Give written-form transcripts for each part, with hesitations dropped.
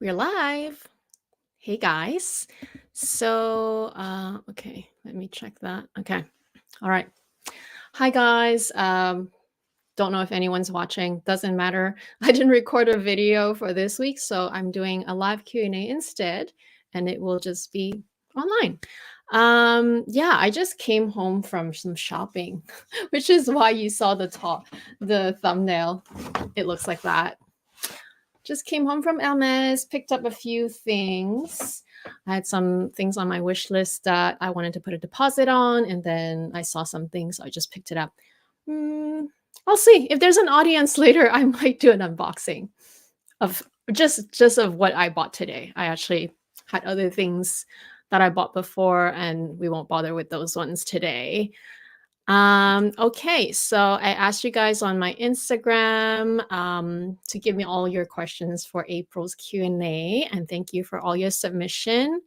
We're live. Hey guys. Okay, let me check that. Okay. All right. Hi guys. Don't know if anyone's watching. Doesn't matter. I didn't record a video for this week, so I'm doing a live Q&A instead, and it will just be online. Yeah, I just came home from some shopping, which is why you saw the thumbnail. It looks like that. Just came home from Hermes, picked up a few things. I had some things on my wish list that I wanted to put a deposit on, and then I saw some things, so I just picked it up. I'll see. If there's an audience later, I might do an unboxing of just of what I bought today. I actually had other things that I bought before, and we won't bother with those ones today. Okay, so I asked you guys on my Instagram to give me all your questions for April's Q&A, and thank you for all your submission.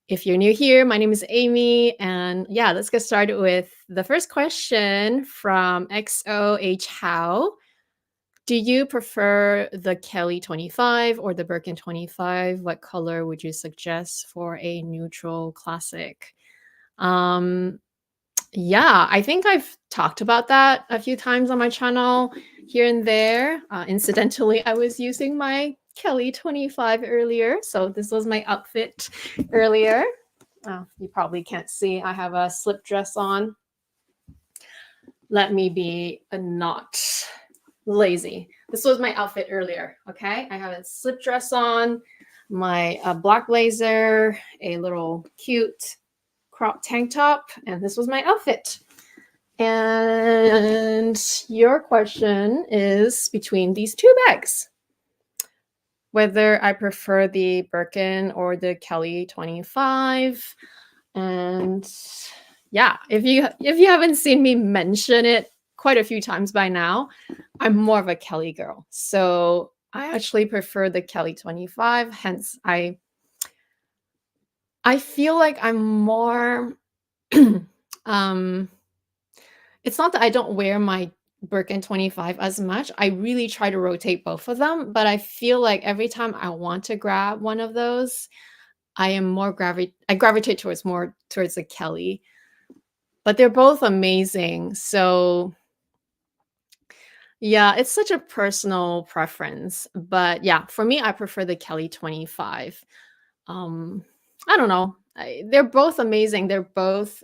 If you're new here, my name is Amy, and yeah, let's get started with the first question from XOH How. Do you prefer the Kelly 25 or the Birkin 25? What color would you suggest for a neutral classic? Yeah, I think I've talked about that a few times on my channel here and there. Incidentally, I was using my Kelly 25 earlier. So this was my outfit earlier. You probably can't see. I have a slip dress on. Let me be not lazy. This was my outfit earlier, okay? I have a slip dress on, my black blazer, a little cute crop tank top, and this was my outfit. And your question is between these two bags, whether I prefer the Birkin or the Kelly 25. And yeah, if you haven't seen me mention it quite a few times by now, I'm more of a Kelly girl. So I actually prefer the Kelly 25. Hence, I feel like I'm more it's not that I don't wear my Birkin 25 as much. I really try to rotate both of them, but I feel like every time I want to grab one of those, I gravitate towards the Kelly. But they're both amazing. So yeah, it's such a personal preference. But yeah, for me, I prefer the Kelly 25. I don't know. They're both amazing. They're both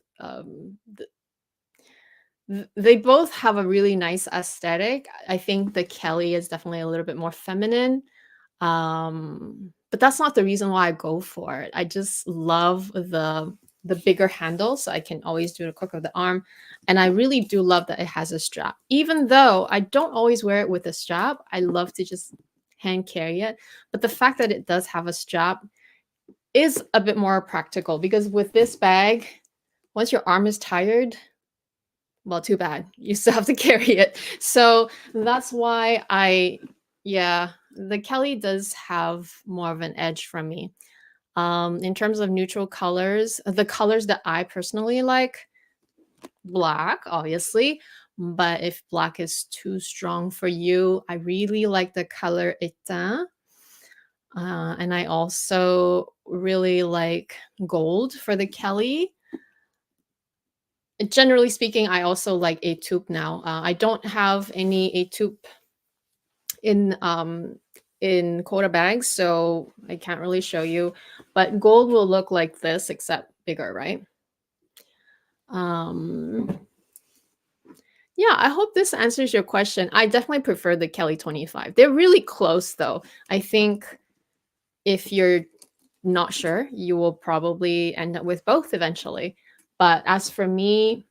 they both have a really nice aesthetic. I think the Kelly is definitely a little bit more feminine. But that's not the reason why I go for it. I just love the bigger handle, so I can always do the crook of the arm. And I really do love that it has a strap. Even though I don't always wear it with a strap, I love to just hand carry it. But the fact that it does have a strap is a bit more practical, because with this bag, once your arm is tired, well, too bad. You still have to carry it. So that's why the Kelly does have more of an edge from me. In terms of neutral colors, the colors that I personally like, black, obviously. But if black is too strong for you, I really like the color Etan. And I also really like gold for the Kelly. Generally speaking, I also like a taupe now. I don't have any a taupe in quota bags, so I can't really show you. But gold will look like this, except bigger, right? Yeah, I hope this answers your question. I definitely prefer the Kelly 25. They're really close, though. I think if you're not sure, you will probably end up with both eventually. But as for me,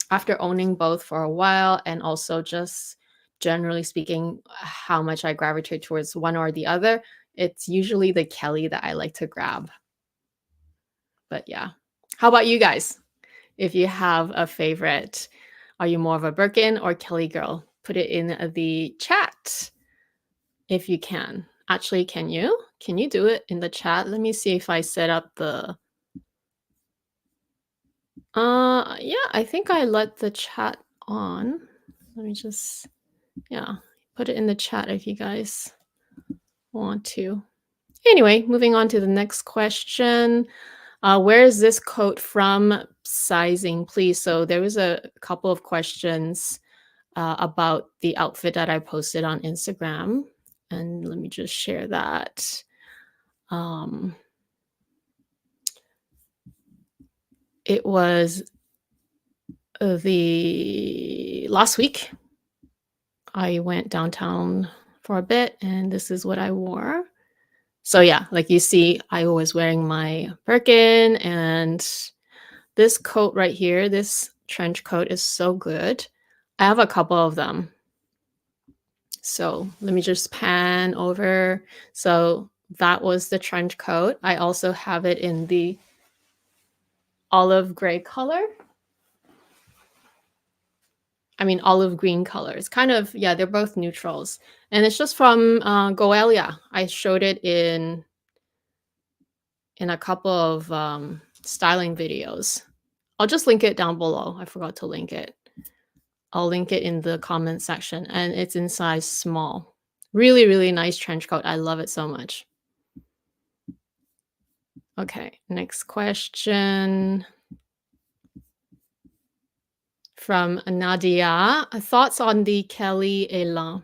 after owning both for a while, and also just generally speaking, how much I gravitate towards one or the other, it's usually the Kelly that I like to grab. But yeah. How about you guys? If you have a favorite, are you more of a Birkin or Kelly girl? Put it in the chat if you can. Actually, can you? Can you do it in the chat? Let me see if I set up the yeah, I think I let the chat on. Let me just put it in the chat if you guys want to. Anyway, moving on to the next question. Where is this coat from? Sizing, please. So there was a couple of questions about the outfit that I posted on Instagram. And let me just share that. Um, it was the last week. I went downtown for a bit, and this is what I wore. So yeah, like you see, I was wearing my Birkin, and this coat right here, this trench coat is so good. I have a couple of them. So let me just pan over. So that was the trench coat. I also have it in the olive gray color. I mean, olive green colors. Kind of, yeah, they're both neutrals. And it's just from Goelia. I showed it in a couple of styling videos. I'll just link it down below. I forgot to link it. I'll link it in the comment section, and it's in size small. Really, really nice trench coat. I love it so much. Okay, next question from Nadia. Thoughts on the Kelly Elan?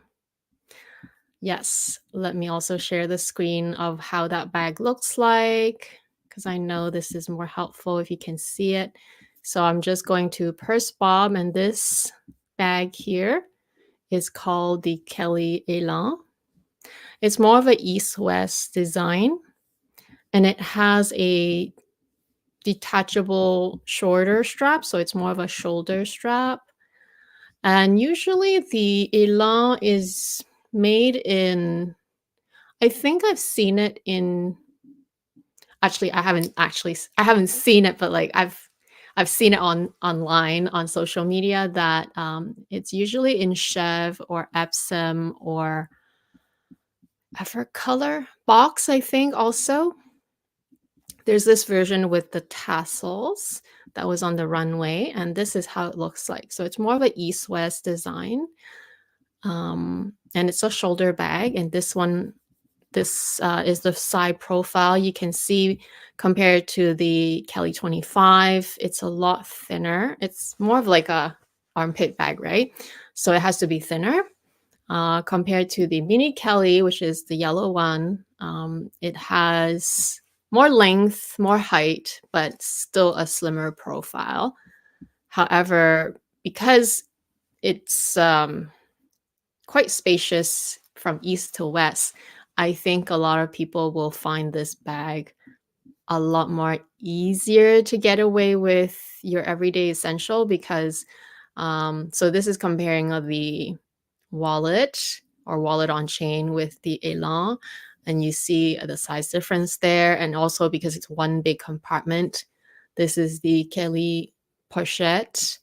Yes, let me also share the screen of how that bag looks like, because I know this is more helpful if you can see it. So I'm just going to purse bob, and this bag here is called the Kelly Elan. It's more of a east-west design, and it has a detachable shorter strap, so it's more of a shoulder strap. And usually the Elan is made in, I think I've seen it in, I haven't seen it, but like I've seen it online on social media that it's usually in Chev or Epsom or Evercolor box, I think also. There's this version with the tassels that was on the runway, and this is how it looks like. So it's more of an east-west design. And it's a shoulder bag, and this is the side profile. You can see compared to the Kelly 25, it's a lot thinner. It's more of like a armpit bag, right? So it has to be thinner. Compared to the Mini Kelly, which is the yellow one, it has more length, more height, but still a slimmer profile. However, because it's quite spacious from east to west, I think a lot of people will find this bag a lot more easier to get away with your everyday essential because so this is comparing the wallet or wallet on chain with the Elan, and you see the size difference there, and also because it's one big compartment. This is the Kelly pochette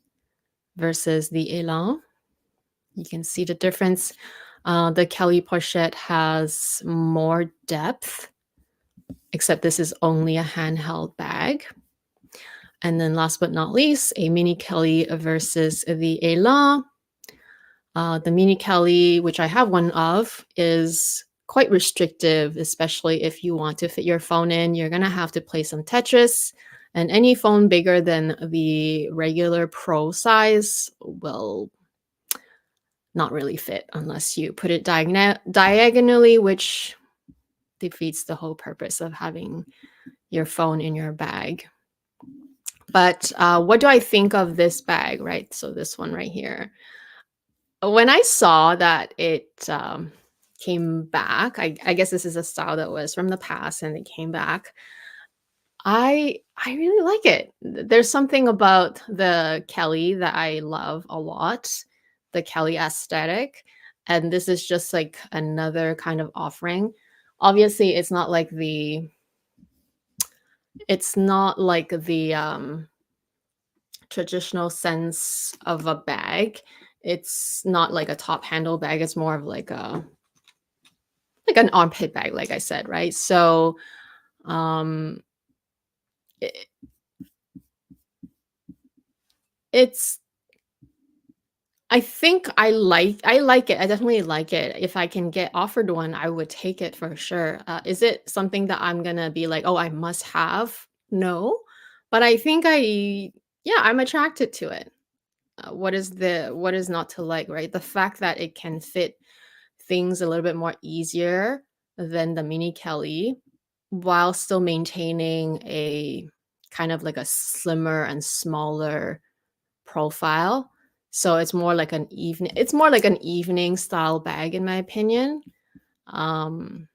versus the Elan. You can see the difference. The Kelly pochette has more depth, except this is only a handheld bag. And then last but not least, a Mini Kelly versus the Elan. The Mini Kelly, which I have one of, is quite restrictive, especially if you want to fit your phone in. You're going to have to play some Tetris, and any phone bigger than the regular Pro size will not really fit unless you put it diagonally, which defeats the whole purpose of having your phone in your bag. But what do I think of this bag, right? So this one right here. When I saw that it came back, I guess this is a style that was from the past and it came back. I really like it. There's something about the Kelly that I love a lot, the Kelly aesthetic, and this is just like another kind of offering. Obviously, it's not like the traditional sense of a bag. It's not like a top handle bag. It's more of like an armpit bag, like I said, right? So um it, it's I think I like it. I definitely like it. If I can get offered one, I would take it for sure. Is it something that I'm gonna be like, oh, I must have? No, but I think yeah, I'm attracted to it. What is not to like, right? The fact that it can fit things a little bit more easier than the mini Kelly, while still maintaining a kind of like a slimmer and smaller profile. So it's more like an evening style bag in my opinion. Um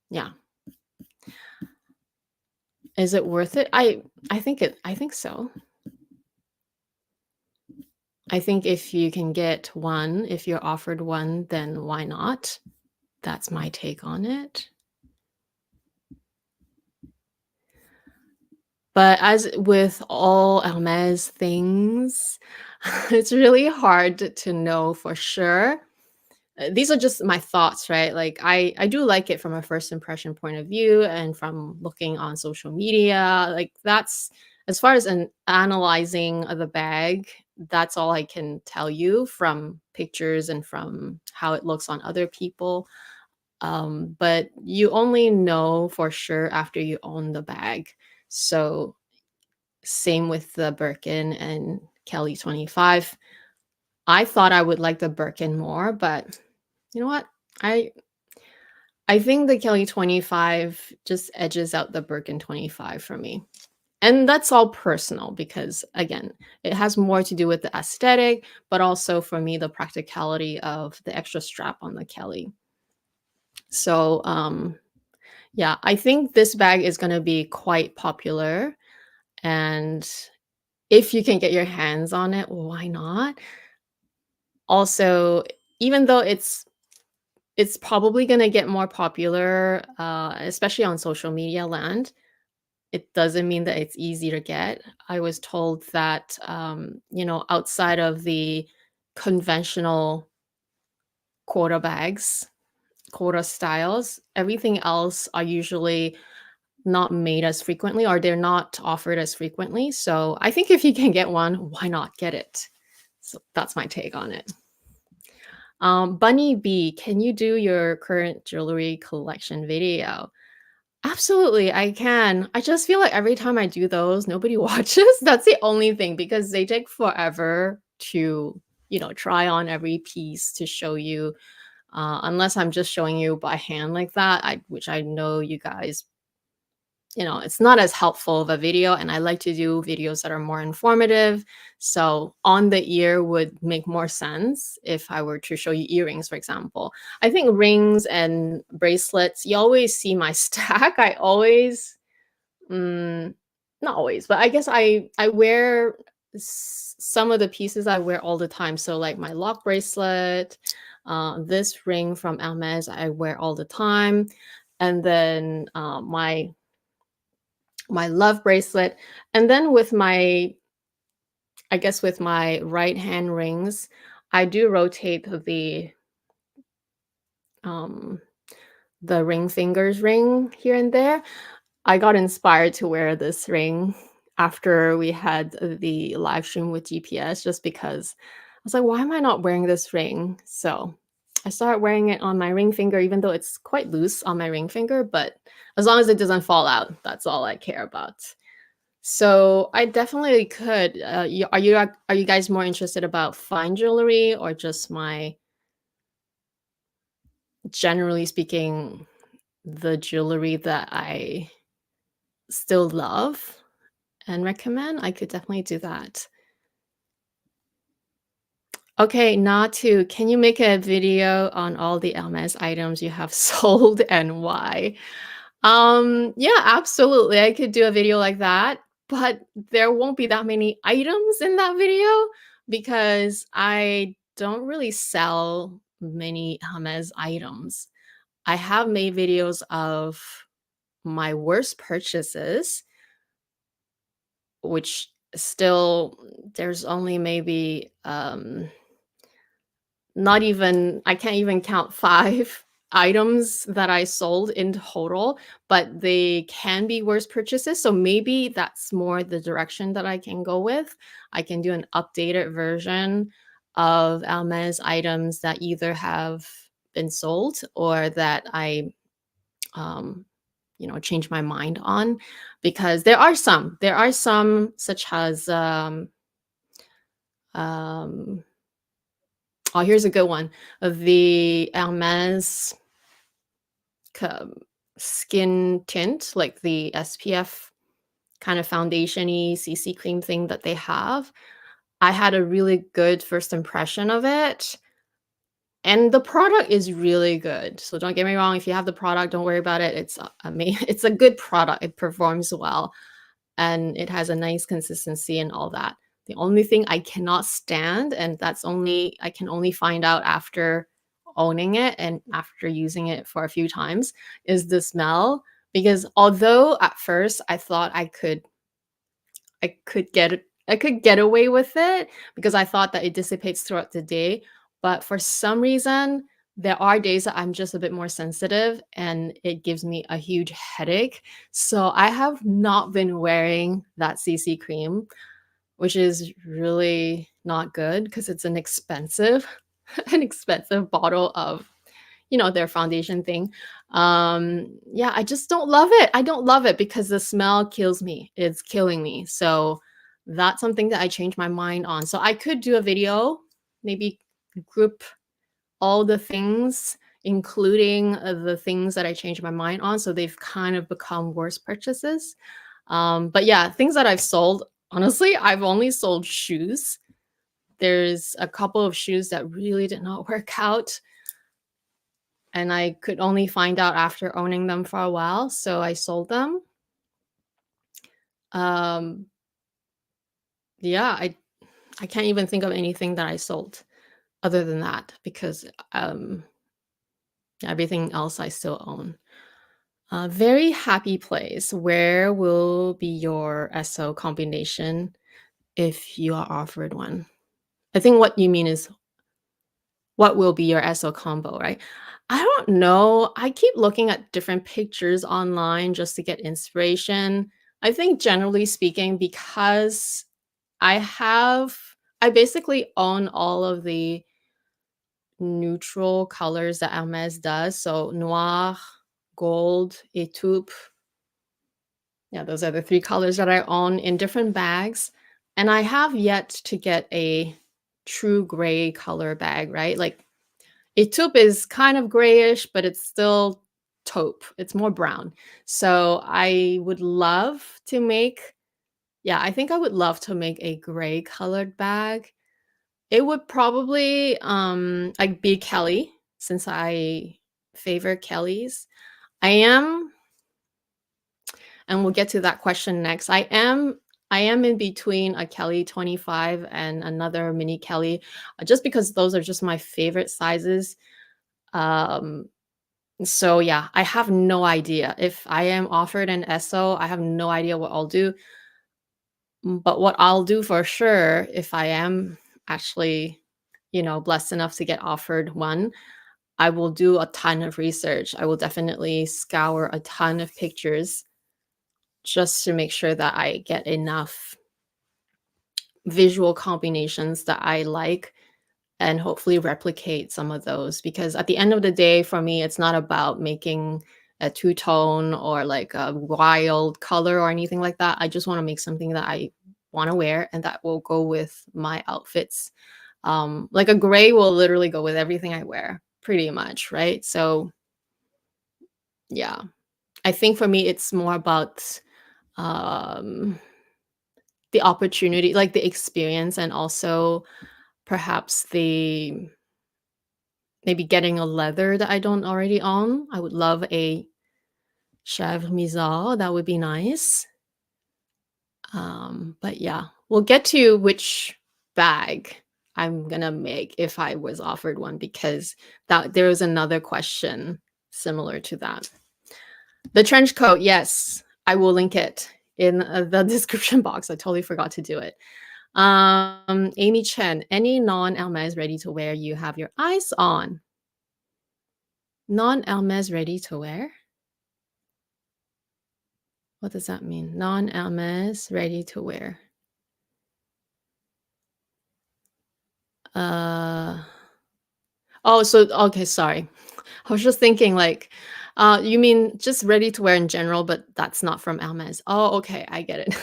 yeah. Is it worth it? I think so. I think if you can get one, if you're offered one, then why not? That's my take on it. But as with all Hermes things, it's really hard to know for sure. These are just my thoughts, right? Like I do like it from a first impression point of view and from looking on social media. Like that's as far as an analyzing of the bag, that's all I can tell you from pictures and from how it looks on other people. But you only know for sure after you own the bag. So same with the Birkin and Kelly 25. I thought I would like the Birkin more, but you know what? I I think the Kelly 25 just edges out the Birkin 25 for me. And that's all personal because again, it has more to do with the aesthetic, but also for me the practicality of the extra strap on the Kelly. So yeah, I think this bag is going to be quite popular and if you can get your hands on it, why not? Also, even though it's probably gonna get more popular, especially on social media land. It doesn't mean that it's easy to get. I was told that, outside of the conventional quota bags, quota styles, everything else are usually not made as frequently or they're not offered as frequently. So I think if you can get one, why not get it? So that's my take on it. Bunny B, can you do your current jewelry collection video? Absolutely, I can. I just feel like every time I do those, nobody watches. That's the only thing because they take forever to, try on every piece to show you. Unless I'm just showing you by hand like that, which I know you guys it's not as helpful of a video and I like to do videos that are more informative. So on the ear would make more sense if I were to show you earrings, for example. I think rings and bracelets, you always see my stack. I always, mm, not always, but I guess I wear some of the pieces I wear all the time. So like my lock bracelet, this ring from Hermes I wear all the time. And then my love bracelet. And then with I guess with my right hand rings, I do rotate um the ring fingers ring here and there. I got inspired to wear this ring after we had the live stream with GPS just because I was like, why am I not wearing this ring? So I started wearing it on my ring finger, even though it's quite loose on my ring finger, but as long as it doesn't fall out, that's all I care about. So I definitely could. Are you guys more interested about fine jewelry or just my generally speaking the jewelry that I still love and recommend? I could definitely do that. Okay, Natu, can you make a video on all the Hermes items you have sold and why? Yeah, absolutely. I could do a video like that, but there won't be that many items in that video because I don't really sell many Hermes items. I have made videos of my worst purchases, which still there's only maybe not even I can't even count 5 items that I sold in total, but they can be worse purchases, so maybe that's more the direction that I can go with. I can do an updated version of Hermes items that either have been sold or that I, um, change my mind on, because there are some such as, um, oh, here's a good one. The Hermes co- skin tint, like the SPF kind of foundation-y CC cream thing that they have. I had a really good first impression of it, and the product is really good. So don't get me wrong, if you have the product, don't worry about it. It's a good product. It performs well and it has a nice consistency and all that. The only thing I cannot stand, and I can only find out after owning it and after using it for a few times, is the smell. Because although at first I thought I could get away with it because I thought that it dissipates throughout the day, but for some reason, there are days that I'm just a bit more sensitive and it gives me a huge headache. So I have not been wearing that CC cream, which is really not good because it's an expensive an expensive bottle of, their foundation thing. Yeah, I just don't love it. I don't love it because the smell kills me. It's killing me. So that's something that I changed my mind on. So I could do a video, maybe group all the things, including the things that I changed my mind on. So they've kind of become worse purchases. But yeah, things that I've sold, honestly, I've only sold shoes. There's a couple of shoes that really did not work out, and I could only find out after owning them for a while, so I sold them. Um, yeah, I can't even think of anything that I sold other than that because, um, everything else I still own. Very happy place. Where will be your SO combination if you are offered one? I think what you mean is what will be your SO combo, right? I don't know. I keep looking at different pictures online just to get inspiration. I think generally speaking, because I have I basically own all of the neutral colors that Hermes does. So noir, gold, et taupe. Yeah, those are the three colors that I own in different bags. And I have yet to get a true gray color bag, right? Like a taupe is kind of grayish, but it's still taupe. It's more brown. So I would love to make, yeah, I think I would love to make a gray colored bag. It would probably like be Kelly, since I favor Kellys. I am, and we'll get to that question next. I am in between a Kelly 25 and another mini Kelly, just because those are just my favorite sizes. Um, So yeah, I have no idea. If I am offered an SO, I have no idea what I'll do. But what I'll do for sure, if I am actually, blessed enough to get offered one, I will do a ton of research. I will definitely scour a ton of pictures just to make sure that I get enough visual combinations that I like and hopefully replicate some of those, because at the end of the day, for me, it's not about making a two-tone or like a wild color or anything like that. I just want to make something that I want to wear and that will go with my outfits. Like a gray will literally go with everything I wear pretty much, right? So yeah, I think for me it's more about um the opportunity, like the experience, and also perhaps the maybe getting a leather that I don't already own. I would love a chèvre misard. That would be nice. But yeah, we'll get to which bag I'm gonna make if I was offered one, because that there was another question similar to that. The trench coat, yes, I will link it in the description box. I totally forgot to do it. Amy Chen, any non-Hermes ready to wear you have your eyes on? Non-Hermes ready to wear? What does that mean? Non-Hermes ready to wear. Uh, oh, so okay, sorry. I was just thinking like, you mean just ready to wear in general, but that's not from Hermes. Oh, okay, I get it.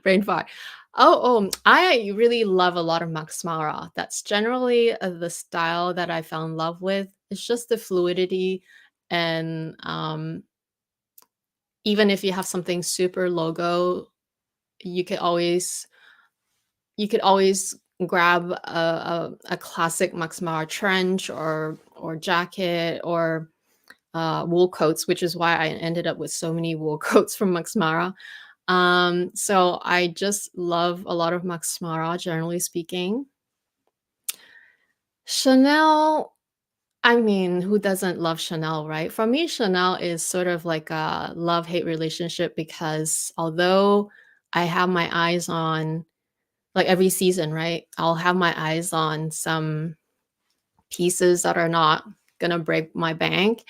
Brain fart. I really love a lot of Max Mara. That's generally the style that I fell in love with. It's just the fluidity, and even if you have something super logo, you could always grab a classic Max Mara trench or jacket or wool coats, which is why I ended up with so many wool coats from Max Mara. So I just love a lot of Max Mara, generally speaking. Chanel, I mean, who doesn't love Chanel, right? For me, Chanel is sort of like a love-hate relationship because although I have my eyes on, like every season, right? I'll have my eyes on some pieces that are not gonna break my bank,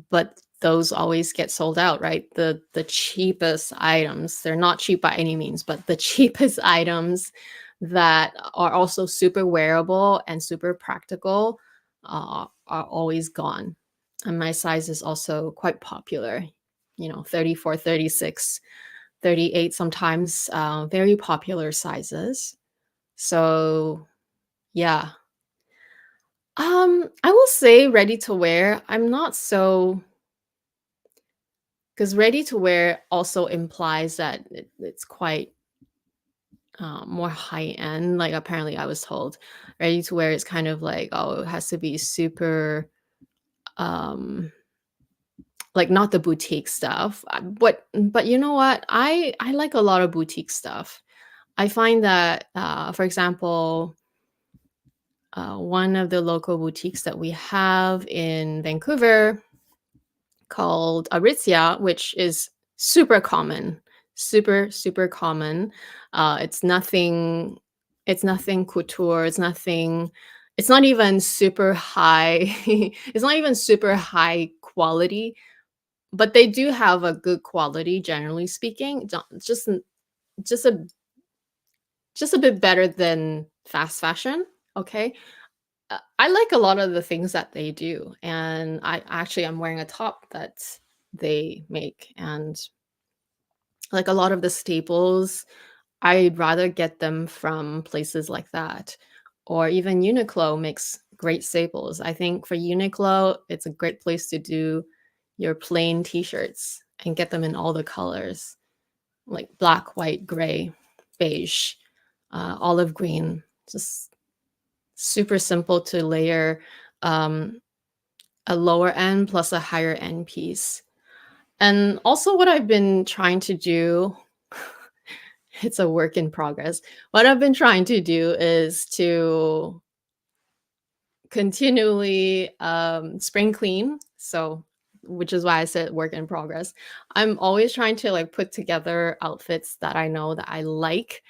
but those always get sold out, right? The cheapest items, they're not cheap by any means, but the cheapest items that are also super wearable and super practical are always gone. And my size is also quite popular, 34, 36, 38 sometimes, very popular sizes. So yeah. I will say ready to wear. I'm not so, because ready to wear also implies that it's quite more high end. Like apparently, I was told ready to wear is kind of like, oh, it has to be super, um, like not the boutique stuff. But you know what? I like a lot of boutique stuff. I find that, for example, one of the local boutiques that we have in Vancouver called Aritzia, which is super common, super common. It's nothing. It's nothing couture. It's not even super high. It's not even super high quality, but they do have a good quality, generally speaking. Just a just a bit better than fast fashion. Okay, I like a lot of the things that they do, and I'm wearing a top that they make, and like a lot of the staples, I'd rather get them from places like that, or even Uniqlo makes great staples. I think for Uniqlo, it's a great place to do your plain t-shirts and get them in all the colors, like black, white, gray, beige, olive green, just super simple to layer. Um, a lower end plus a higher end piece. And also what I've been trying to do, it's a work in progress. What I've been trying to do is to continually spring clean. So which is why I said work in progress. I'm always trying to like put together outfits that I know that I like.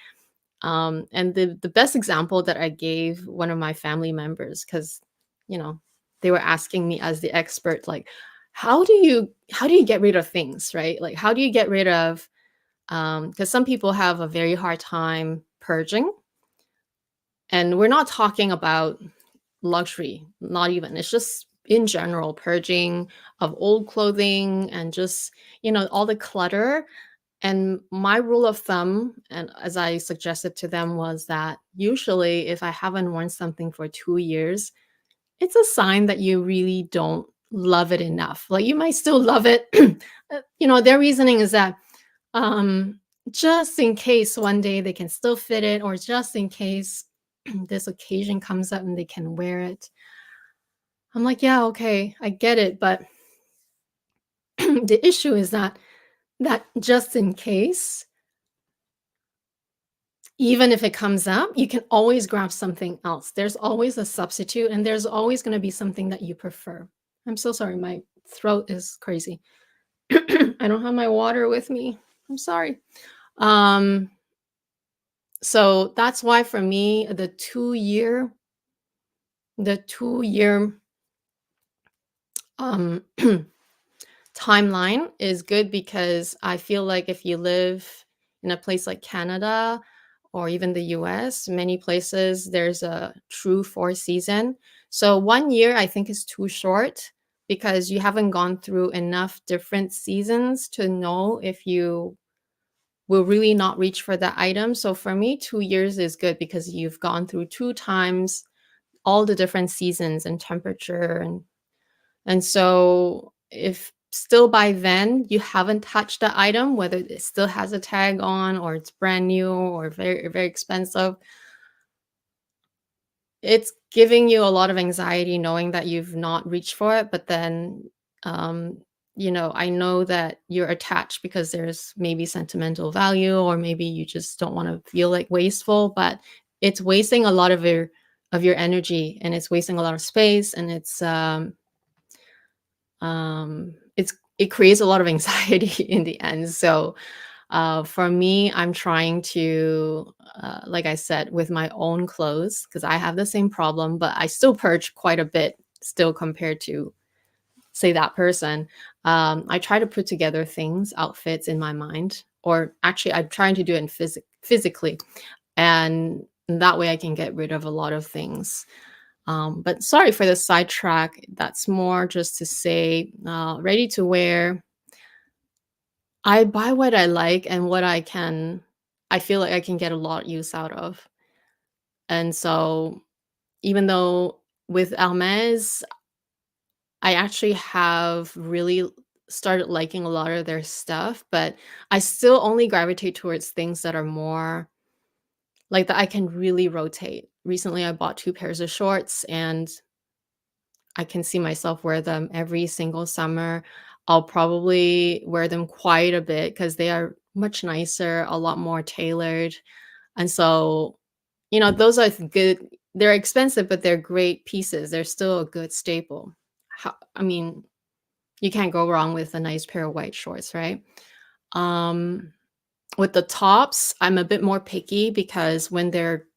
And the best example that I gave one of my family members, because you know they were asking me as the expert, like, how do you get rid of things, right? Like, how do you get rid of, because some people have a very hard time purging, and we're not talking about luxury, not even. It's just in general purging of old clothing and just all the clutter. And my rule of thumb, and as I suggested to them, was that usually if I haven't worn something for 2 years, it's a sign that you really don't love it enough. Like you might still love it. Their reasoning is that um, just in case one day they can still fit it, or just in case this occasion comes up and they can wear it. I'm like, yeah, okay, I get it. But the issue is that just in case, even if it comes up, you can always grab something else. There's always a substitute, and there's always going to be something that you prefer. I'm so sorry. My throat is crazy. I don't have my water with me. I'm sorry. Um, so that's why for me, the 2 year um, timeline is good because I feel like if you live in a place like Canada or even the US, many places there's a true four season. So 1 year I think is too short because you haven't gone through enough different seasons to know if you will really not reach for that item. So for me, 2 years is good because you've gone through two times all the different seasons and temperature, and so if still by then you haven't touched the item, whether it still has a tag on or it's brand new or very, very expensive, it's giving you a lot of anxiety knowing that you've not reached for it. But then, um, I know that you're attached because there's maybe sentimental value, or maybe you just don't want to feel like wasteful, but it's wasting a lot of your energy, and it's wasting a lot of space, and it creates a lot of anxiety in the end. So for me, I'm trying to, like I said, with my own clothes, because I have the same problem, but I still purge quite a bit still compared to, say, that person. I try to put together things, outfits in my mind, or actually, I'm trying to do it in physically, and that way I can get rid of a lot of things. But sorry for the sidetrack. That's more just to say, ready to wear. I buy what I like and what I feel like I can get a lot use out of. And so even though with Hermes, I actually have really started liking a lot of their stuff, but I still only gravitate towards things that are more like that I can really rotate. Recently, I bought two pairs of shorts, and I can see myself wear them every single summer. I'll probably wear them quite a bit because they are much nicer, a lot more tailored. And so, those are good. They're expensive, but they're great pieces. They're still a good staple. I mean, you can't go wrong with a nice pair of white shorts, right? Um, with the tops, I'm a bit more picky because when they're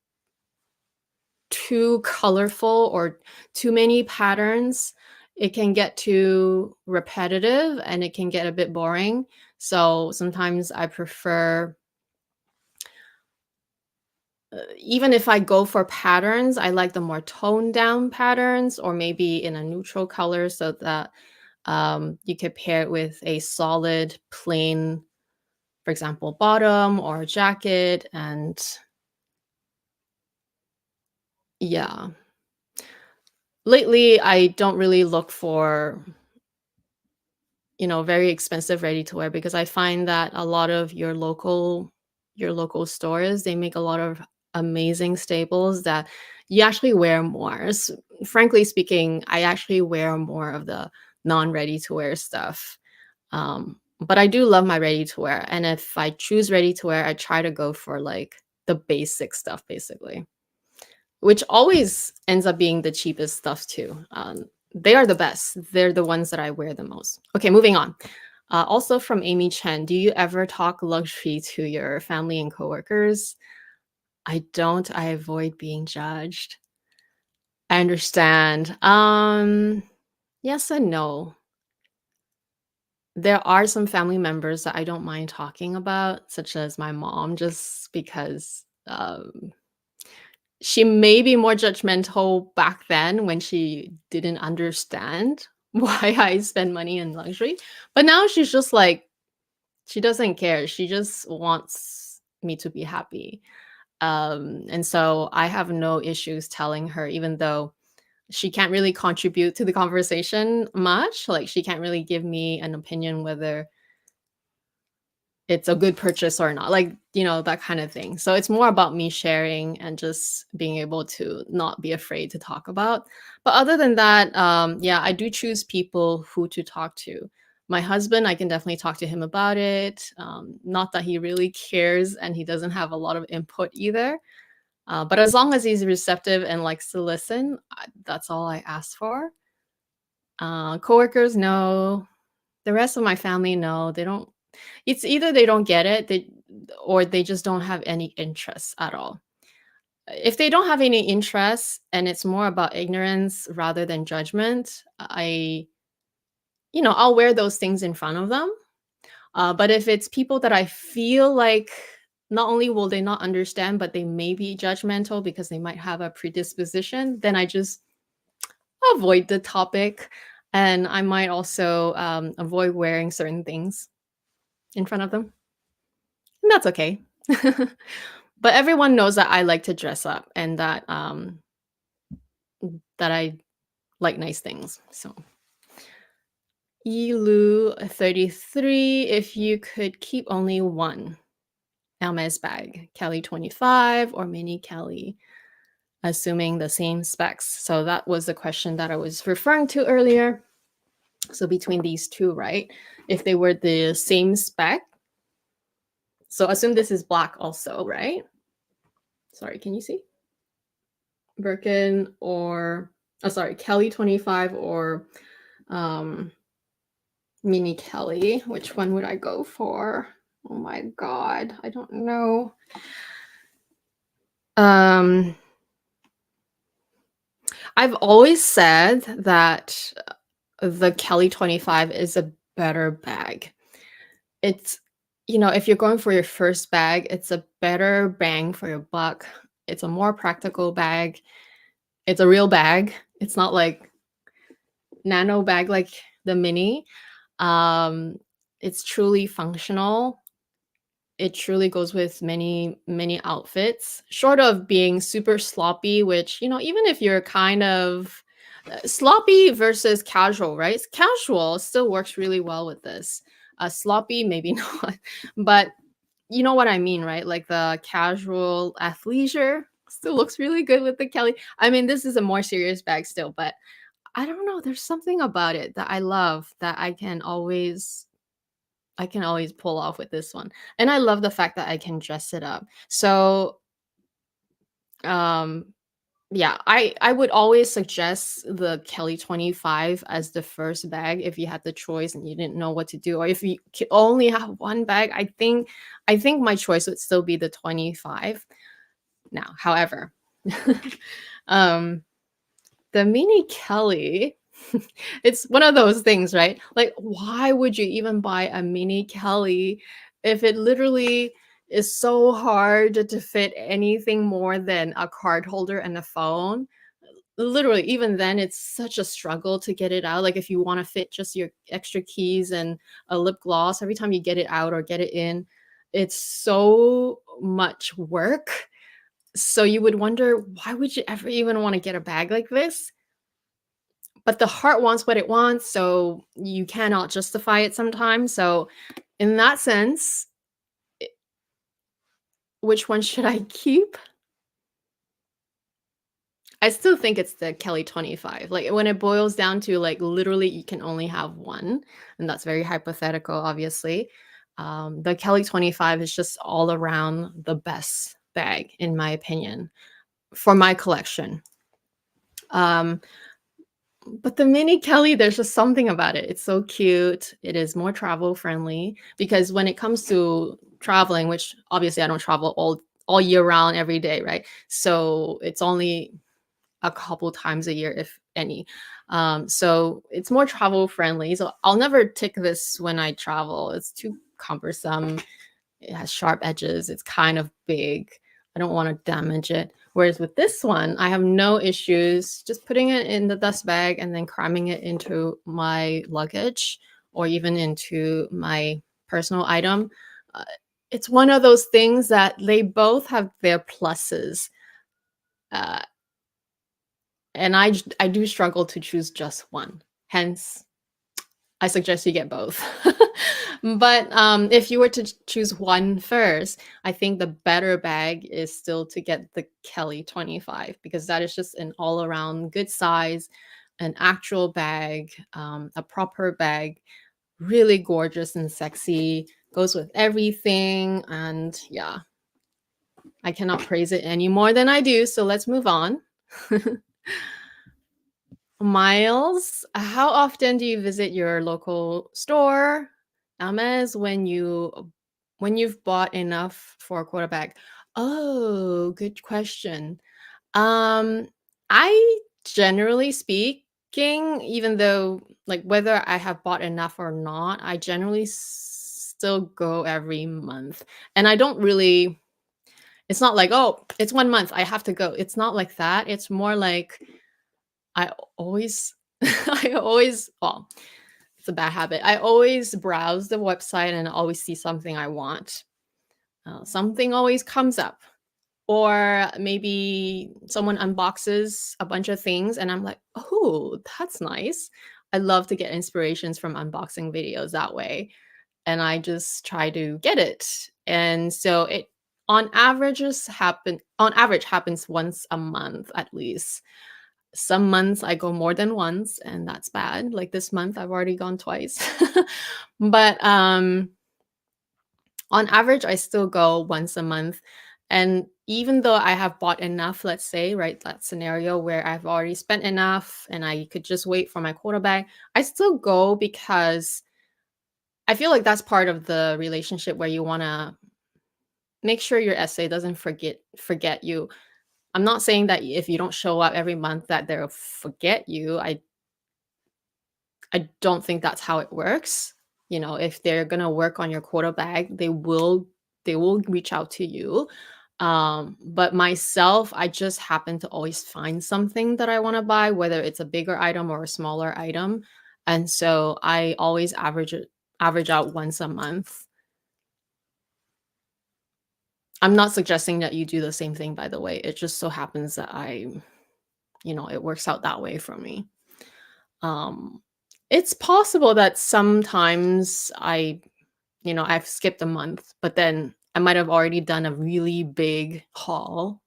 too colorful or too many patterns, it can get too repetitive and it can get a bit boring. So sometimes I prefer, even if I go for patterns, I like the more toned down patterns, or maybe in a neutral color, so that you could pair it with a solid, plain, for example, bottom or jacket. And yeah, lately I don't really look for very expensive ready to wear, because I find that a lot of your local stores, they make a lot of amazing staples that you actually wear more. Frankly speaking, I actually wear more of the non-ready to wear stuff. But I do love my ready to wear, and if I choose ready to wear, I try to go for like the basic stuff basically, which always ends up being the cheapest stuff too. They are the best. They're the ones that I wear the most. Okay, moving on. Also from Amy Chen, do you ever talk luxury to your family and coworkers? I don't. I avoid being judged. I understand. Yes and no. There are some family members that I don't mind talking about, such as my mom, just because she may be more judgmental back then when she didn't understand why I spend money in luxury. But now she's just like, she doesn't care. She just wants me to be happy. And so I have no issues telling her, even though she can't really contribute to the conversation much. Like, she can't really give me an opinion whether it's a good purchase or not, like, that kind of thing. So it's more about me sharing and just being able to not be afraid to talk about. But other than that, yeah, I do choose people who to talk to. My husband, I can definitely talk to him about it. Not that he really cares and he doesn't have a lot of input either. But as long as he's receptive and likes to listen, that's all I ask for. Coworkers, no. The rest of my family, no, they don't. It's either they don't get it, or they just don't have any interest at all. If they don't have any interest and it's more about ignorance rather than judgment, I'll wear those things in front of them. But if it's people that I feel like not only will they not understand, but they may be judgmental because they might have a predisposition, then I just avoid the topic. And I might also avoid wearing certain things in front of them. And that's okay. But everyone knows that I like to dress up and that I like nice things. So Elu 33, if you could keep only one Hermes bag, Kelly 25 or mini Kelly, assuming the same specs. So that was the question that I was referring to earlier. So between these two, right? If they were the same spec, so assume this is black also, right? Sorry, can you see? Birkin or, oh, sorry, Kelly 25 or um, mini Kelly. Which one would I go for? Oh my God, I don't know. I've always said that the Kelly 25 is a better bag. It's, if you're going for your first bag, it's a better bang for your buck. It's a more practical bag. It's a real bag. It's not like nano bag like the mini. It's truly functional. It truly goes with many, many outfits, short of being super sloppy, which, even if you're kind of sloppy versus casual, right? Casual still works really well with this. Sloppy, maybe not, but you know what I mean, right? Like the casual athleisure still looks really good with the Kelly. I mean, this is a more serious bag still, but I don't know. There's something about it that I love that I can always pull off with this one. And I love the fact that I can dress it up. So, um yeah, I would always suggest the Kelly 25 as the first bag if you had the choice and you didn't know what to do, or if you only have one bag, I think my choice would still be the 25. Now, however, um the mini Kelly, it's one of those things, right? Like, why would you even buy a mini Kelly if it literally is so hard to fit anything more than a card holder and a phone? Literally, even then, it's such a struggle to get it out. Like, if you want to fit just your extra keys and a lip gloss, every time you get it out or get it in, it's so much work. So you would wonder, why would you ever even want to get a bag like this? But the heart wants what it wants, so you cannot justify it sometimes. So in that sense, I which one should I keep? I still think it's the Kelly 25. Like, when it boils down to, like, literally you can only have one, and that's very hypothetical, obviously. The Kelly 25 is just all around the best bag, in my opinion, for my collection. Um, But the mini Kelly, there's just something about it. It's so cute. It is more travel friendly because when it comes to traveling, which obviously I don't travel all year round every day, right? So it's only a couple times a year, if any. So it's more travel friendly. So I'll never take this when I travel. It's too cumbersome. It has sharp edges. It's kind of big. I don't want to damage it. Whereas with this one, I have no issues just putting it in the dust bag and then cramming it into my luggage or even into my personal item. Uh, it's one of those things that they both have their pluses. Uh, and I do struggle to choose just one. Hence, I suggest you get both. But if you were to choose one first, I think the better bag is still to get the Kelly 25 because that is just an all around good size, an actual bag, a proper bag, really gorgeous and sexy, goes with everything. And yeah, I cannot praise it any more than I do. So let's move on. Miles, how often do you visit your local store, Hermes, when you've bought enough for a quarter bag? Oh, good question. Um, I generally speaking, even though like whether I have bought enough or not, I generally still go every month. And I don't really it's not like, "Oh, it's 1 month, I have to go." It's not like that. It's more like I always I always well, it's a bad habit. I always browse the website and always see something I want. Something always comes up. Or maybe someone unboxes a bunch of things and I'm like, "Oh, that's nice." I love to get inspirations from unboxing videos that way, and I just try to get it. And so it on average happens once a month at least. Some months I go more than once, and that's bad. Like this month I've already gone twice. But on average, I still go once a month. And even though I have bought enough, let's say, right, that scenario where I've already spent enough and I could just wait for my quota bag, I still go because I feel like that's part of the relationship where you want to make sure your essay doesn't forget you. I'm not saying that if you don't show up every month that they'll forget you. I don't think that's how it works. You know, if they're gonna work on your quota bag, they will reach out to you. But myself, I just happen to always find something that I want to buy, whether it's a bigger item or a smaller item. And so I always average out once a month. I'm not suggesting that you do the same thing, by the way. It just so happens that it works out that way for me. Um, it's possible that sometimes I've skipped a month, but then I might have already done a really big haul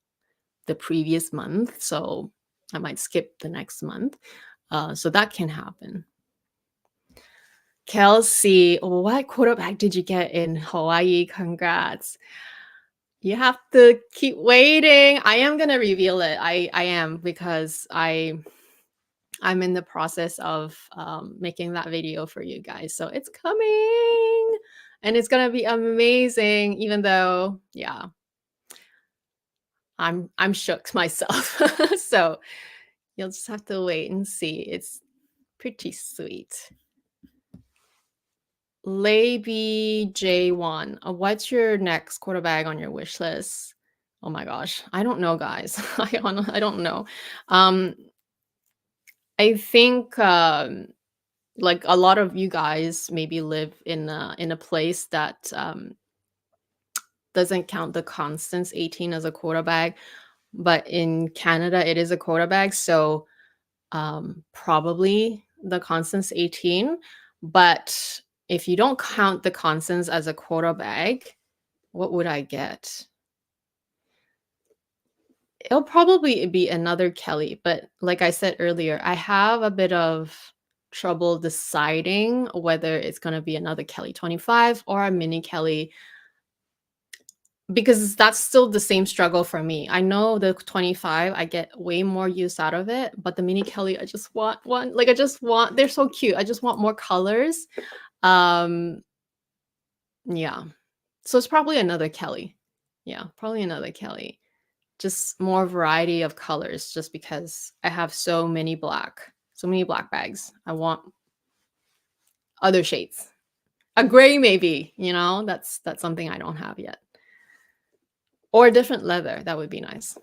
the previous month, so I might skip the next month. So that can happen. Kelsey, what quota bag did you get in Hawaii? Congrats. You have to keep waiting. I am gonna reveal it. I am because I'm in the process of making that video for you guys. So it's coming and it's gonna be amazing, even though, yeah, I'm shook myself. So you'll just have to wait and see. It's pretty sweet. Lady J1, what's your next quarter bag on your wish list? Oh my gosh, I don't know, guys. I don't know. Um, I think like a lot of you guys maybe live in a place that doesn't count the Constance 18 as a quota bag, but in Canada it is a quota bag, so probably the Constance 18. But if you don't count the Constance as a quota bag, what would I get? It'll probably be another Kelly, but like I said earlier, I have a bit of trouble deciding whether it's going to be another Kelly 25 or a mini Kelly because that's still the same struggle for me. I know the 25, I get way more use out of it, but the mini Kelly, I just want one. Like I just want, they're so cute. I just want more colors. Um, yeah. So it's probably another Kelly. Yeah, probably another Kelly. Just more variety of colors just because I have so many black bags. I want other shades. A gray maybe, that's something I don't have yet. Or a different leather, that would be nice.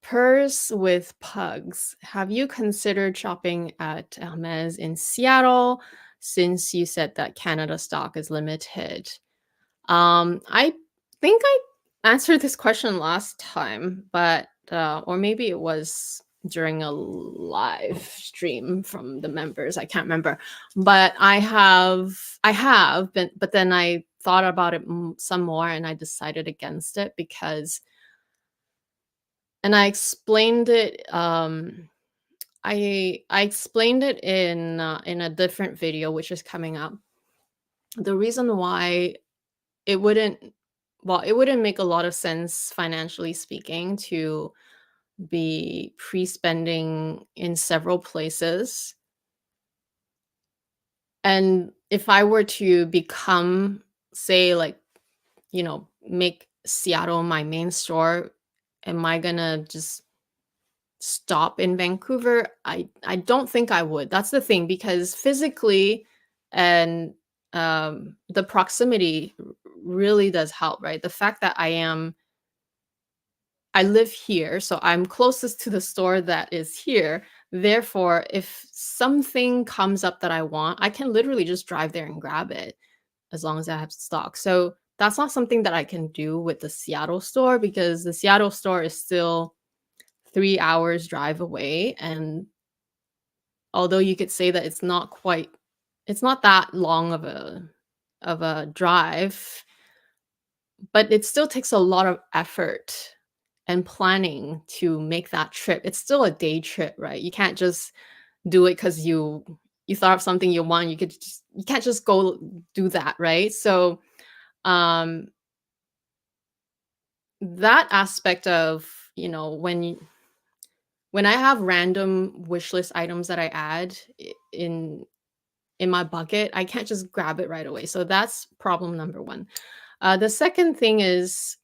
Purse with pugs. Have you considered shopping at Hermes in Seattle since you said that Canada stock is limited? I think I answered this question last time, but or maybe it was during a live stream from the members. I can't remember, but I have been, but then I thought about it some more, and I decided against it because, and I explained it. I explained it in a different video, which is coming up. The reason why it wouldn't it wouldn't make a lot of sense financially speaking to be pre-spending in several places. And if I were to become, say, like, make Seattle my main store, am I gonna just stop in Vancouver? I don't think I would. That's the thing, because physically and the proximity really does help, right? The fact that I live here, so I'm closest to the store that is here. Therefore, if something comes up that I want, I can literally just drive there and grab it as long as I have stock. So that's not something that I can do with the Seattle store because the Seattle store is still 3 hours drive away. And although you could say that it's not that long of a drive, but it still takes a lot of effort and planning to make that trip. It's still a day trip, right? You can't just do it because you thought of something you want. You can't just go do that, right? So um that aspect of, when I have random wish list items that I add in my bucket, I can't just grab it right away. So that's problem number one. The second thing is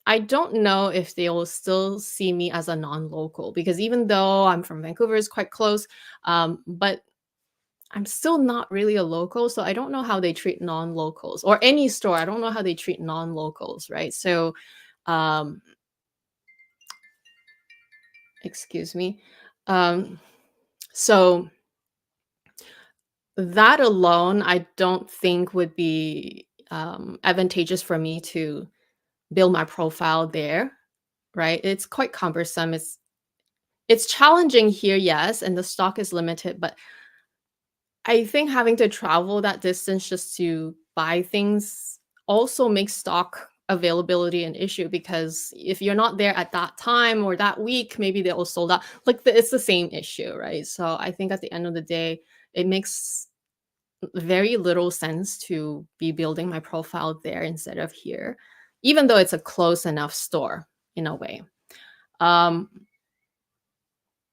I don't know if they will still see me as a non-local because even though I'm from Vancouver, it's quite close, but I'm still not really a local, so I don't know how they treat non-locals or any store. I don't know how they treat non-locals, right? So, um, excuse me. Um, so that alone, I don't think would be advantageous for me to build my profile there, right? It's quite cumbersome. It's challenging here, yes, and the stock is limited, but I think having to travel that distance just to buy things also makes stock availability an issue because if you're not there at that time or that week, maybe they'll sold out. Like it's the same issue, right? So I think at the end of the day, it makes very little sense to be building my profile there instead of here, even though it's a close enough store in a way. Um,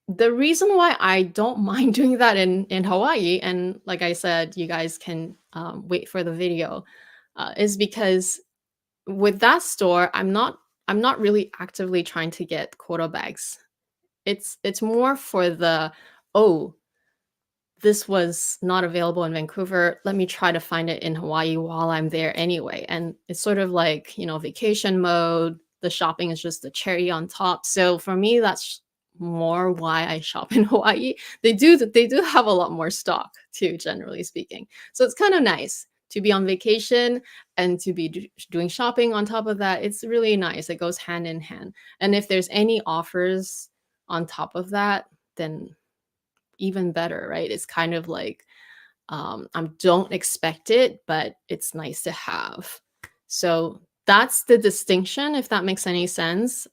the reason why I don't mind doing that in Hawaii, and like I said, you guys can wait for the video, is because with that store, I'm not really actively trying to get quota bags. It's more for the, oh, this was not available in Vancouver. Let me try to find it in Hawaii while I'm there anyway. And it's sort of like, vacation mode. The shopping is just the cherry on top. So for me, that's more why I shop in Hawaii. They do have a lot more stock too, generally speaking. So it's kind of nice to be on vacation and to be doing shopping on top of that. It's really nice. It goes hand in hand. And if there's any offers on top of that, then even better, right? It's kind of like I don't expect it, but it's nice to have. So that's the distinction, if that makes any sense.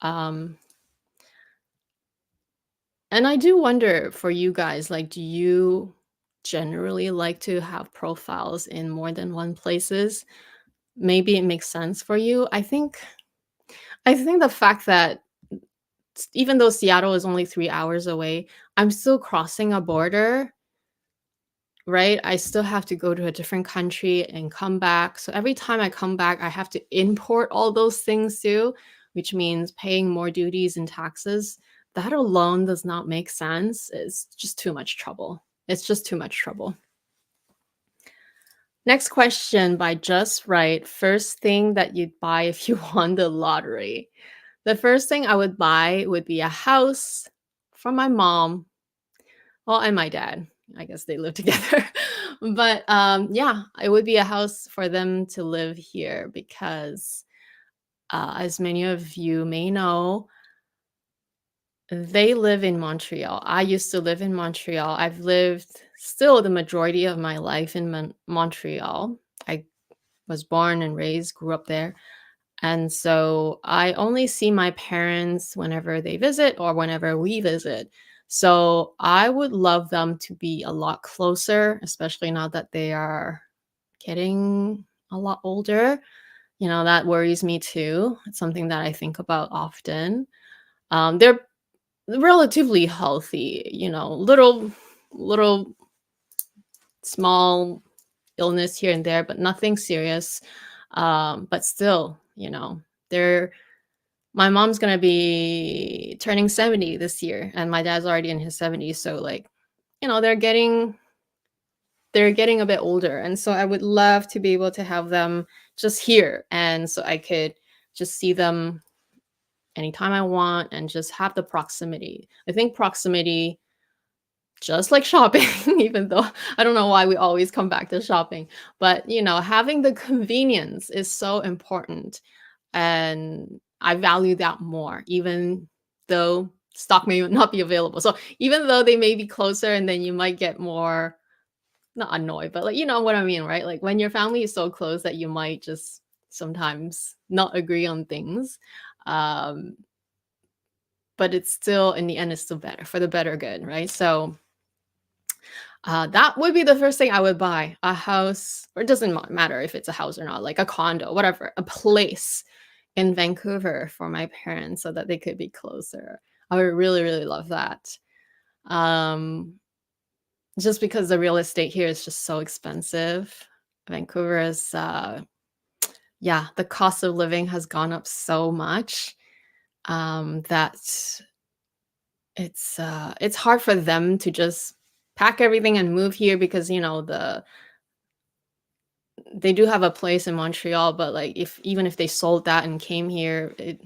And I do wonder for you guys, like, do you generally like to have profiles in more than one places? Maybe it makes sense for you. I think the fact that even though Seattle is only 3 hours away, I'm still crossing a border. Right? I still have to go to a different country and come back. So every time I come back, I have to import all those things too, which means paying more duties and taxes. That alone does not make sense. It's just too much trouble. It's just too much trouble. Next question by Just Right. First thing that you'd buy if you won the lottery. The first thing I would buy would be a house for my mom. Well, and my dad. I guess they live together. But yeah, it would be a house for them to live here because, as many of you may know, they live in Montreal. I used to live in Montreal. I've lived still the majority of my life in Montreal. I was born and raised, grew up there. And so I only see my parents whenever they visit or whenever we visit. So I would love them to be a lot closer, especially now that they are getting a lot older. That worries me too. It's something that I think about often. They're relatively healthy, little small illness here and there, but nothing serious. But still, they're my mom's gonna be turning 70 this year, and my dad's already in his 70s. So, like, they're getting they're getting a bit older, and so I would love to be able to have them just here, and so I could just see them anytime I want and just have the proximity. I think proximity, just like shopping, even though I don't know why we always come back to shopping, but having the convenience is so important. And I value that more, even though stock may not be available. So even though they may be closer and then you might get more, not annoyed, but like, you know what I mean, right? Like when your family is so close that you might just sometimes not agree on things. Um, but it's still, in the end, it's still better for the better good, right? So that would be the first thing I would buy, a house, or it doesn't matter if it's a house or not, like a condo, whatever, a place in Vancouver for my parents so that they could be closer. I would really, really love that. Um, just because the real estate here is just so expensive. Vancouver is, yeah, the cost of living has gone up so much that it's hard for them to just pack everything and move here because they do have a place in Montreal, but like even if they sold that and came here, it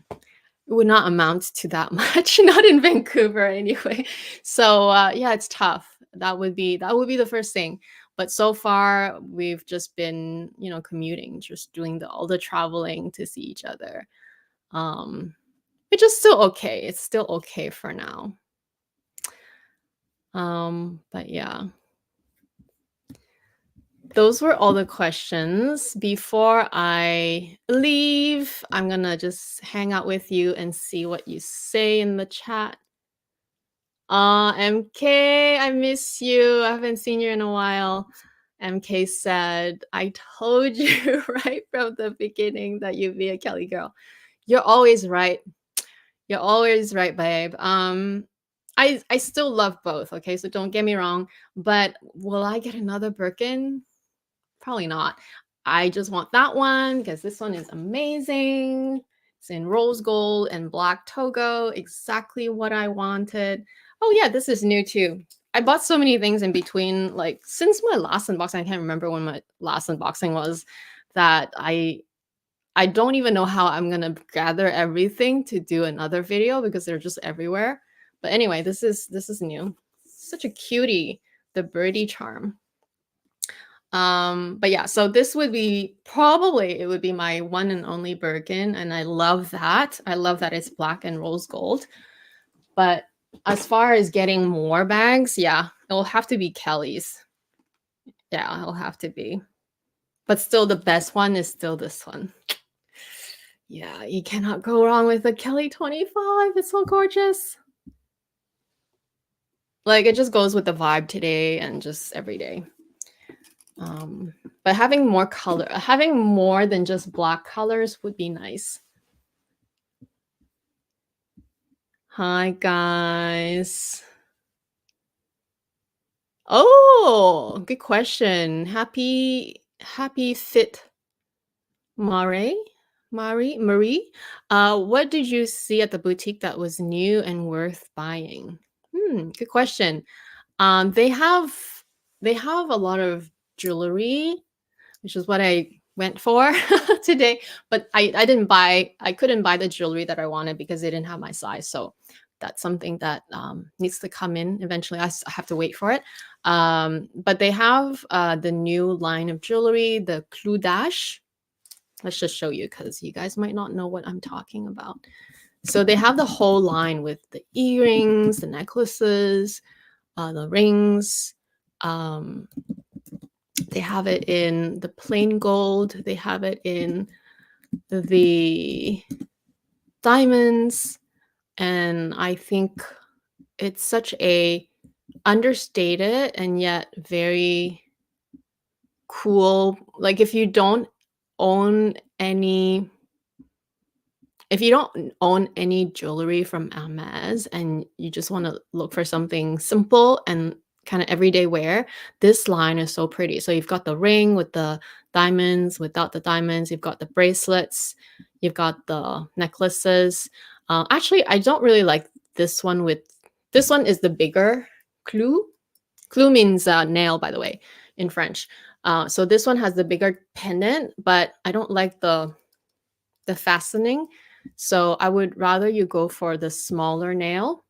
would not amount to that much, not in Vancouver anyway. So yeah, it's tough. That would be the first thing. But so far we've just been, commuting, just doing all the traveling to see each other. Um which is still okay. It's still okay for now. But yeah. Those were all the questions. Before I leave, I'm gonna just hang out with you and see what you say in the chat. MK, I miss you. I haven't seen you in a while. MK said, I told you right from the beginning that you'd be a Kelly girl. You're always right. You're always right, babe. I still love both, okay? So don't get me wrong. But will I get another Birkin? Probably not. I just want that one because this one is amazing. It's in rose gold and black togo, exactly what I wanted. Oh yeah, this is new too. I bought so many things in between, like since my last unboxing. I can't remember when my last unboxing was, that I don't even know how I'm gonna gather everything to do another video because they're just everywhere. But anyway, this is new. Such a cutie, the birdie charm. But yeah, so this would be probably, it would be my one and only Birkin, and I love that. I love that it's black and rose gold. But as far as getting more bags, yeah, it'll have to be Kelly's. Yeah, it'll have to be. But still, the best one is still this one. Yeah, you cannot go wrong with the Kelly 25. It's so gorgeous. Like, it just goes with the vibe today and just every day. But having more color, having more than just black colors would be nice. Hi, guys. Oh, good question. Happy fit Marie. Marie. What did you see at the boutique that was new and worth buying? Good question. They have a lot of jewelry, which is what I went for today. But I couldn't buy the jewelry that I wanted because they didn't have my size. So that's something that needs to come in eventually. I have to wait for it. But they have the new line of jewelry, the Clou Dash. Let's just show you because you guys might not know what I'm talking about. So they have the whole line with the earrings, the necklaces, the rings. They have it in the plain gold. They have it in the diamonds. And I think it's such a understated and yet very cool. Like if you don't own any jewelry from Hermes and you just want to look for something simple and kind of everyday wear, this line is so pretty. So you've got the ring with the diamonds, without the diamonds, you've got the bracelets, you've got the necklaces. Actually, I don't really like this one is the bigger clou. Clou means nail, by the way. in French. So this one has the bigger pendant, but I don't like the fastening. So I would rather you go for the smaller nail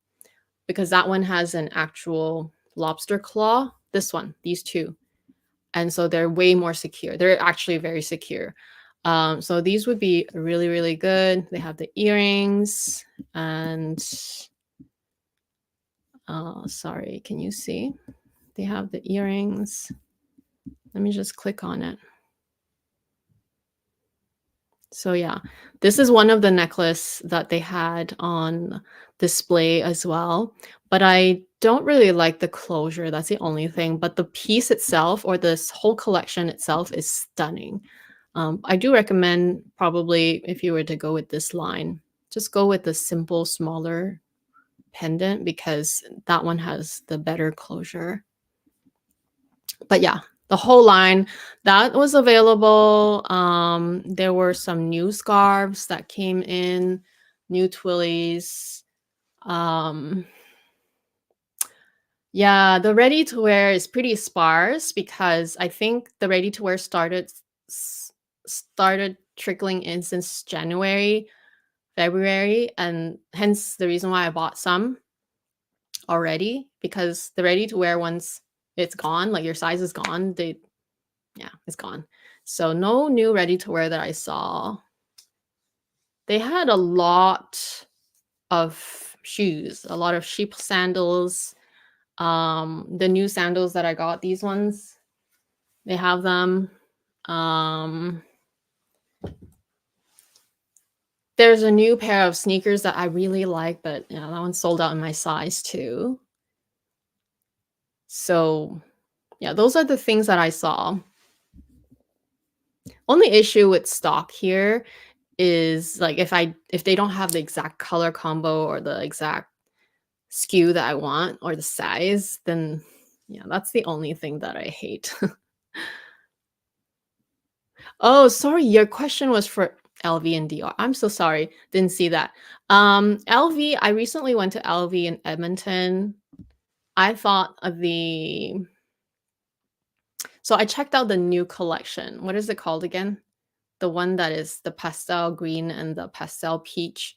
because that one has an actual lobster claw. This one, these two. And so they're way more secure. They're actually very secure. So these would be really, really good. They have the earrings and sorry, can you see? They have the earrings. Let me just click on it. So yeah, this is one of the necklace that they had on display as well. But I don't really like the closure. That's the only thing. But the piece itself or this whole collection itself is stunning. I do recommend probably if you were to go with this line, just go with the simple, smaller pendant because that one has the better closure. But yeah, the whole line that was available. There were some new scarves that came in, new twillies. Yeah, the ready to wear is pretty sparse because I think the ready to wear started trickling in since January, February, and hence the reason why I bought some already because the ready to wear ones it's gone, like your size is gone. Yeah, it's gone. So no new ready to wear that I saw. They had a lot of shoes, a lot of sheep sandals. The new sandals that I got, these ones, they have them. There's a new pair of sneakers that I really like, but yeah, that one sold out in my size too. So yeah, those are the things that I saw. Only issue with stock here is like if they don't have the exact color combo or the exact SKU that I want or the size, then yeah, that's the only thing that I hate. Oh, sorry, your question was for LV and Dior. I'm so sorry, didn't see that. LV, I recently went to LV in Edmonton. I thought of so I checked out the new collection. What is it called again? The one that is the pastel green and the pastel peach.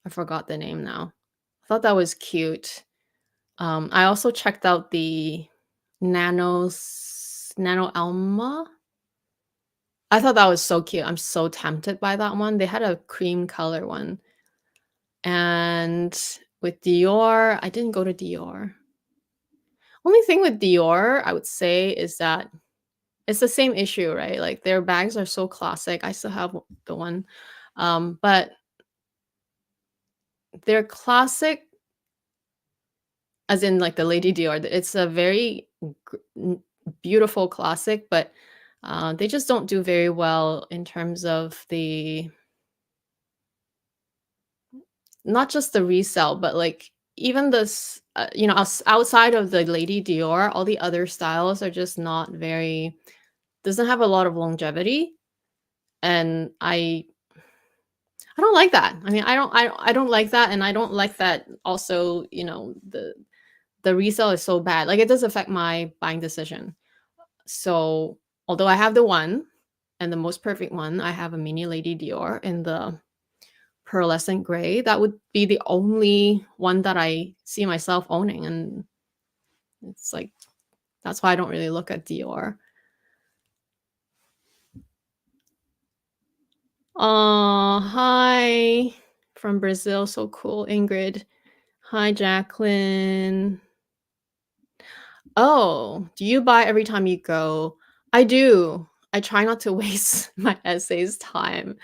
I forgot the name now. I thought that was cute. I also checked out the Nano Alma. I thought that was so cute. I'm so tempted by that one. They had a cream color one. And with Dior, I didn't go to Dior. Only thing with Dior, I would say, is that it's the same issue, right? Like their bags are so classic. I still have the one. But they're classic as in like the Lady Dior. It's a very beautiful classic, but they just don't do very well in terms of the not just the resale, but like even this, outside of the Lady Dior, all the other styles are just not very doesn't have a lot of longevity, and I don't like that. I mean, I don't like that, and I don't like that. Also, the resale is so bad. Like it does affect my buying decision. So although I have the one and the most perfect one, I have a mini Lady Dior in the pearlescent gray. That would be the only one that I see myself owning. And it's like, that's why I don't really look at Dior. Oh, hi from Brazil. So cool, Ingrid. Hi, Jacqueline. Oh, do you buy every time you go? I do. I try not to waste my essays time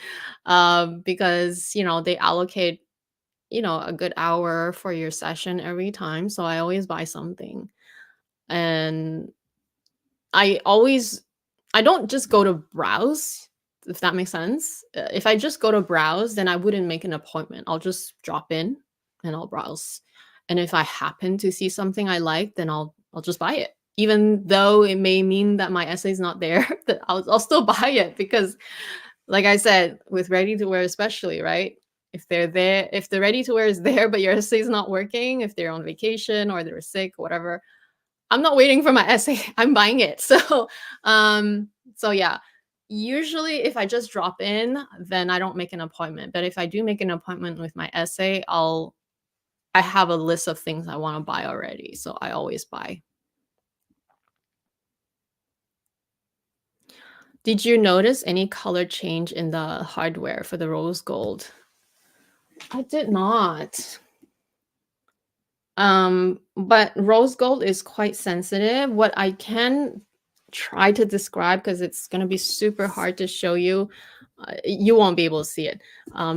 because, they allocate, a good hour for your session every time. So I always buy something. And I always, I don't just go to browse, if that makes sense. If I just go to browse, then I wouldn't make an appointment. I'll just drop in and I'll browse. And if I happen to see something I like, then I'll just buy it. Even though it may mean that my essay's not there, that I'll still buy it because like I said, with ready to wear especially, right? If they're there, if the ready to wear is there, but your essay's not working, if they're on vacation or they're sick, whatever, I'm not waiting for my essay. I'm buying it. So yeah. Usually if I just drop in, then I don't make an appointment. But if I do make an appointment with my essay, I have a list of things I want to buy already. So I always buy. Did you notice any color change in the hardware for the rose gold? I did not. But rose gold is quite sensitive. What I can try to describe, because it's going to be super hard to show you, you won't be able to see it,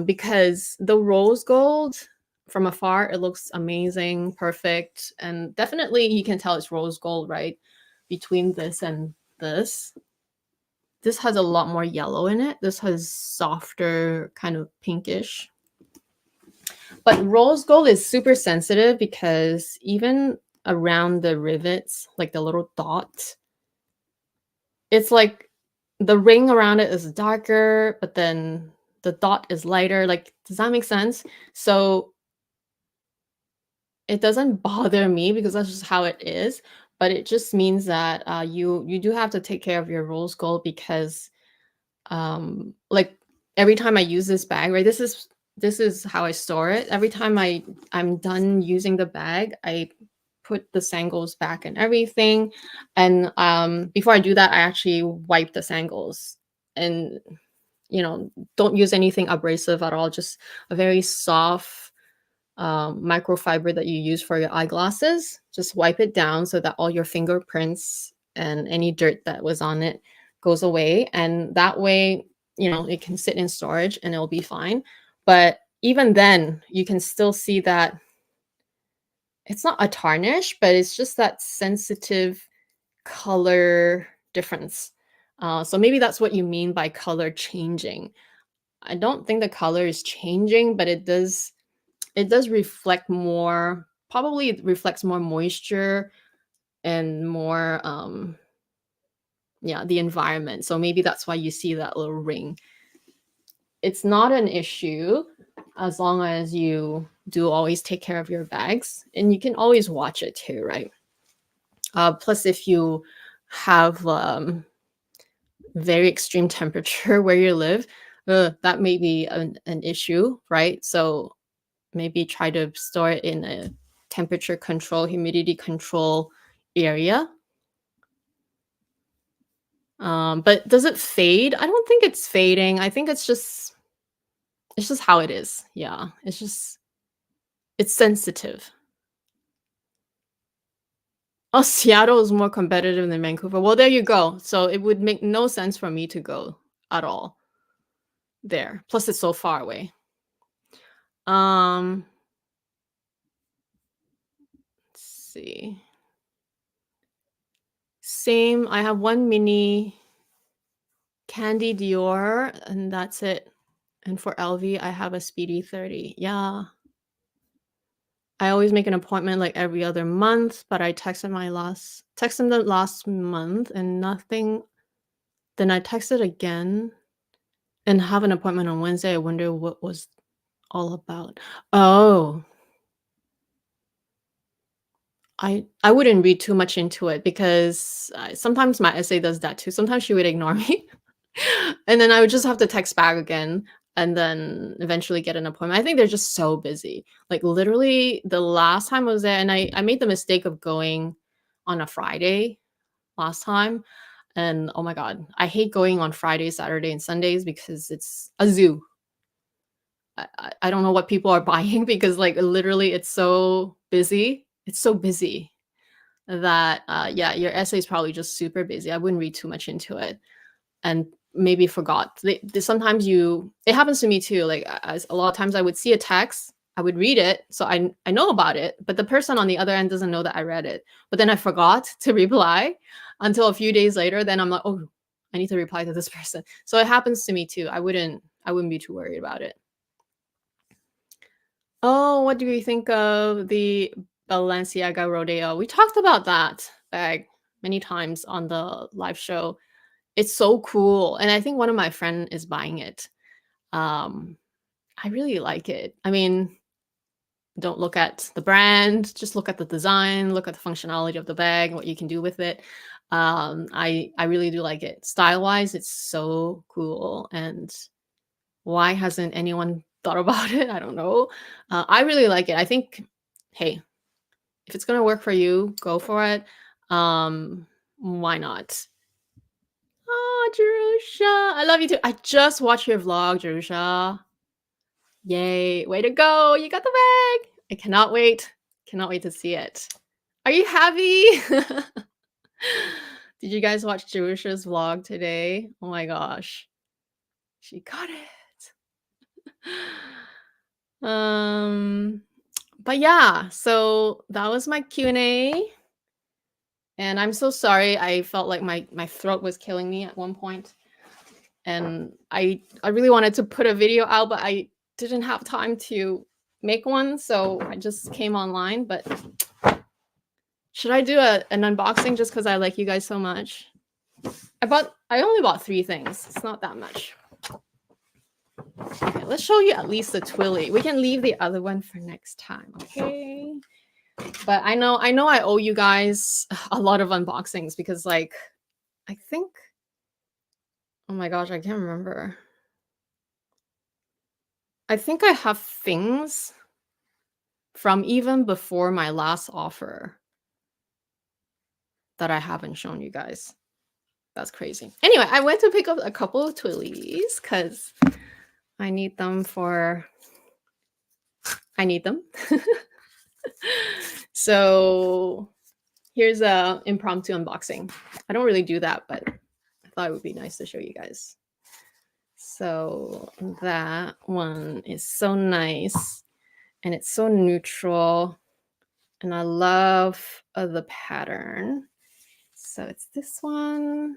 because the rose gold from afar, it looks amazing, perfect, and definitely you can tell it's rose gold, right? Between this and this has a lot more yellow in it. This has softer, kind of pinkish. But rose gold is super sensitive because even around the rivets, like the little dot, it's like the ring around it is darker, but then the dot is lighter. Like, does that make sense? So it doesn't bother me because that's just how it is. But it just means that you do have to take care of your rose gold because like every time I use this bag, right? This is how I store it. Every time I'm done using the bag, I put the sangles back and everything. And before I do that, I actually wipe the sangles and don't use anything abrasive at all. Just a very soft microfiber that you use for your eyeglasses. Just wipe it down so that all your fingerprints and any dirt that was on it goes away. And that way, it can sit in storage and it'll be fine. But even then, you can still see that it's not a tarnish, but it's just that sensitive color difference. So maybe that's what you mean by color changing. I don't think the color is changing, but it does reflect more, probably it reflects more moisture and more yeah, the environment. So maybe that's why you see that little ring. It's not an issue as long as you do always take care of your bags, and you can always watch it too, right? Plus if you have very extreme temperature where you live, that may be an issue, right? So maybe try to store it in a temperature control, humidity control area. But does it fade? I don't think it's fading. I think it's just how it is. Yeah. It's sensitive. Oh, Seattle is more competitive than Vancouver. Well, there you go. So it would make no sense for me to go at all there. Plus it's so far away. Let's see. Same. I have one mini Candy Dior, and that's it. And for LV, I have a Speedy 30. Yeah. I always make an appointment like every other month, but I texted them last month and nothing. Then I texted again and have an appointment on Wednesday. I wonder what was all about. Oh, I wouldn't read too much into it because sometimes my essay does that too. Sometimes she would ignore me. And then I would just have to text back again and then eventually get an appointment. I think they're just so busy. Like literally the last time I was there, and I made the mistake of going on a Friday last time. And oh my God, I hate going on Fridays, Saturday, and Sundays because it's a zoo. I don't know what people are buying because like literally it's so busy. It's so busy that yeah, your essay is probably just super busy. I wouldn't read too much into it. And maybe forgot. Sometimes it happens to me too. Like a lot of times I would see a text, I would read it, so I know about it, but the person on the other end doesn't know that I read it. But then I forgot to reply until a few days later. Then I'm like, oh, I need to reply to this person. So it happens to me too. I wouldn't be too worried about it. Oh, what do you think of the Balenciaga Rodeo? We talked about that bag many times on the live show. It's so cool, and I think one of my friend is buying it. I really like it. I mean, Don't look at the brand, just look at the design, look at the functionality of the bag, what you can do with it. I really do like it. Style-wise, it's so cool. And why hasn't anyone thought about it? I don't know. I really like it. I think, hey, if it's gonna work for you, go for it. Why not? Oh, Jerusha, I love you too. I just watched your vlog, Jerusha. Yay, way to go. You got the bag. I cannot wait. Cannot wait to see it. Are you happy? Did you guys watch Jerusha's vlog today? Oh my gosh. She got it. But yeah, so that was my Q&A. And I'm so sorry. I felt like my throat was killing me at one point. And I really wanted to put a video out, but I didn't have time to make one, so I just came online. But should I do an unboxing just because I like you guys so much? I only bought 3 things. It's not that much. Okay, let's show you at least the Twilly. We can leave the other one for next time, okay? But I know I owe you guys a lot of unboxings because, like, I think, oh my gosh, I can't remember. I think I have things from even before my last offer that I haven't shown you guys. That's crazy. Anyway, I went to pick up a couple of Twillies because I need them. So here's a impromptu unboxing. I don't really do that, but I thought it would be nice to show you guys. So that one is so nice and it's so neutral and I love the pattern. So it's this one.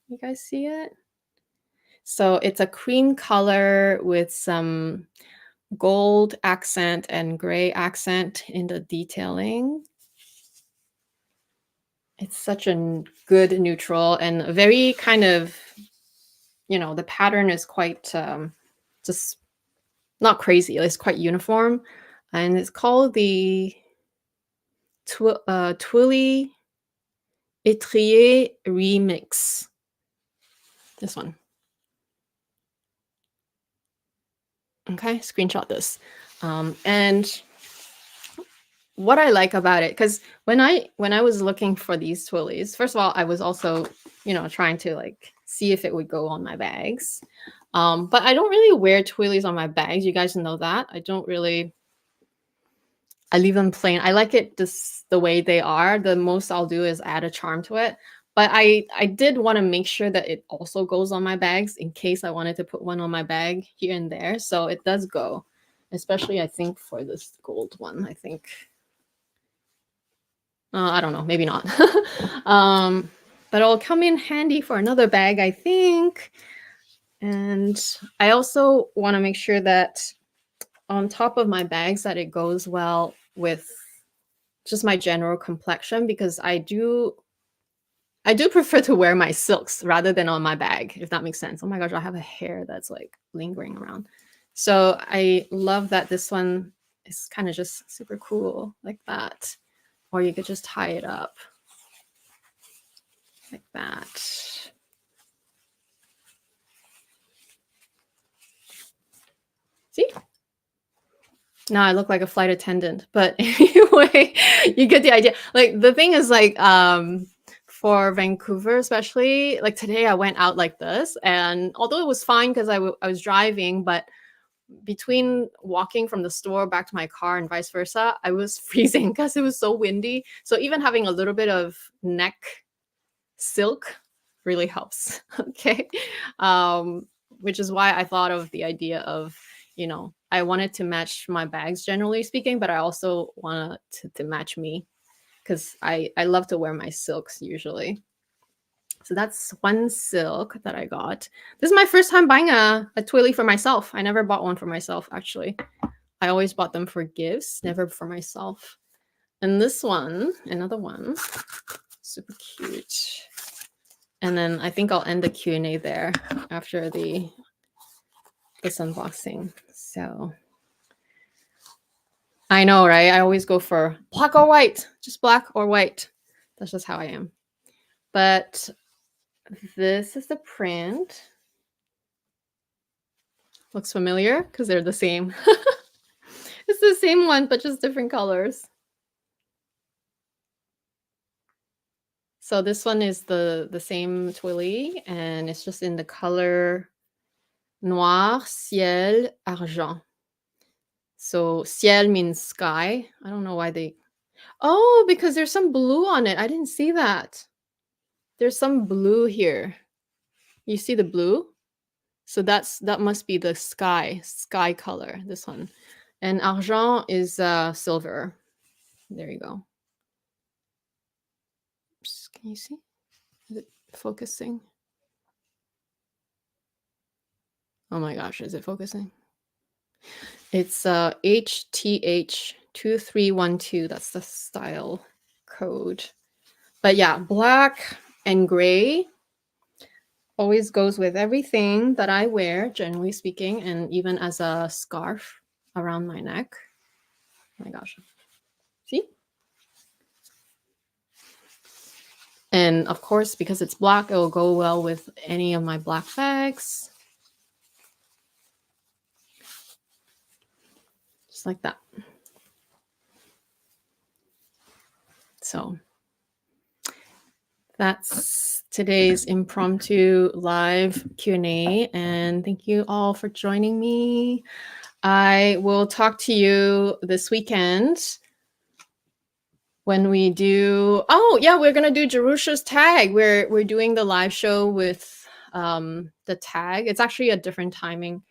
You guys see it? So it's a cream color with some gold accent and gray accent in the detailing. It's such a good neutral and a very kind of, you know, the pattern is quite just not crazy. It's quite uniform. And it's called the Twilly Etrier Remix. This one. Okay, screenshot this. And what I like about it, because when I was looking for these Twillies, first of all, I was also, you know, trying to like see if it would go on my bags. But I don't really wear Twillies on my bags. You guys know that. I leave them plain. I like it just the way they are. The most I'll do is add a charm to it. But I did want to make sure that it also goes on my bags in case I wanted to put one on my bag here and there. So it does go, especially I think for this gold one, I think. I don't know, maybe not. But it'll come in handy for another bag, I think. And I also want to make sure that on top of my bags that it goes well with just my general complexion, because I do prefer to wear my silks rather than on my bag, if that makes sense. Oh my gosh, I have a hair that's like lingering around. So I love that this one is kind of just super cool like that. Or you could just tie it up like that. See? Now I look like a flight attendant, but anyway, you get the idea. Like the thing is like, for Vancouver, especially like today I went out like this, and although it was fine because I was driving, but between walking from the store back to my car and vice versa, I was freezing because it was so windy. So even having a little bit of neck silk really helps. Okay. Which is why I thought of the idea of, you know, I wanted to match my bags generally speaking, but I also wanted to match me because I love to wear my silks usually. So that's one silk that I got. This is my first time buying a Twilly for myself. I never bought one for myself, actually. I always bought them for gifts, never for myself. And this one, another one, super cute. And then I think I'll end the Q&A there after this unboxing. So I know, right? I always go for black or white, just black or white. That's just how I am. But this is the print. Looks familiar because they're the same. It's the same one, but just different colors. So this one is the same twilly, and it's just in the color noir, ciel, argent. So ciel means sky. I don't know why they... Oh, because there's some blue on it. I didn't see that. There's some blue here. You see the blue? So that must be the sky color, this one. And argent is silver. There you go. Can you see? Is it focusing? Oh my gosh, is it focusing? It's HTH2312. That's the style code. But yeah, black and gray always goes with everything that I wear, generally speaking, and even as a scarf around my neck. Oh my gosh. See? And of course, because it's black, it will go well with any of my black bags. Just like that. So that's today's impromptu live Q&A, and thank you all for joining me. I will talk to you this weekend when we do... Oh yeah, we're gonna do Jerusha's tag. We're doing the live show with the tag. It's actually a different timing,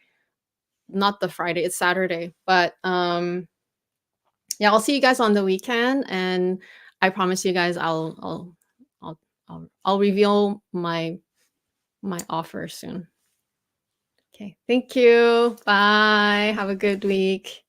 not the Friday, it's Saturday. But yeah, I'll see you guys on the weekend, and I promise you guys I'll reveal my offer soon. Okay, thank you. Bye. Have a good week.